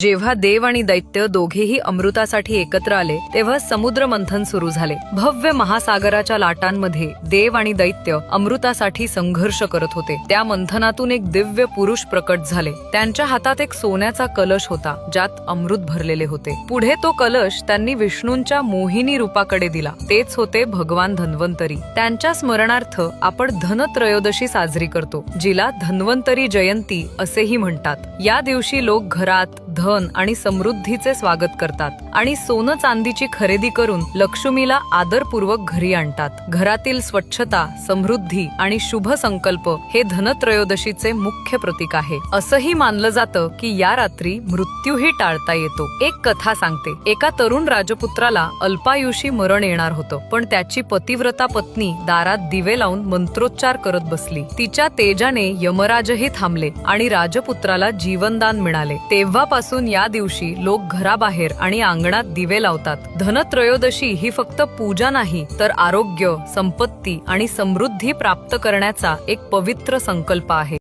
जेव्हा देव आणि दैत्य दोघेही अमृतासाठी एकत्र आले तेव्हा समुद्र मंथन सुरू झाले। भव्य महासागराच्या लाटांमध्ये देव आणि दैत्य अमृतासाठी संघर्ष करत होते। त्या मंथनातून एक दिव्य पुरुष प्रकट झाले। त्यांच्या हातात एक सोन्याचा कलश होता ज्यात अमृत भरलेले होते। पुढे तो कलश त्यांनी विष्णूंच्या मोहिनी रूपाकडे दिला। तेच होते भगवान धन्वंतरी। त्यांच्या स्मरणार्थ आपण धनत्रयोदशी साजरी करतो, जिला धन्वंतरी जयंती असेही म्हणतात। या दिवशी लोक घरात धन आणि समृद्धीचे स्वागत करतात आणि सोनं चांदीची खरेदी करून लक्ष्मीला आदरपूर्वक घरी आणतात। घरातील स्वच्छता, समृद्धी आणि शुभ संकल्प हे धनत्रयोदशीचे मुख्य प्रतीक आहे। असंही मानलं जातं की या रात्री मृत्यूही टाळता येतो। एक कथा सांगते। एका तरुण राजपुत्राला अल्पायुषी मरण येणार होतं, पण त्याची पतिव्रता पत्नी दारात दिवे लावून मंत्रोच्चार करत बसली। तिच्या तेजाने यमराजही थांबले आणि राजपुत्राला जीवनदान मिळाले। तेव्हापासून या दिवशी लोक घराबाहेर आणि अंगणात दिवे लावतात। धनत्रयोदशी ही फक्त पूजा नाही, तर आरोग्य, संपत्ती आणि समृद्धी प्राप्त करण्याचा एक पवित्र संकल्प आहे।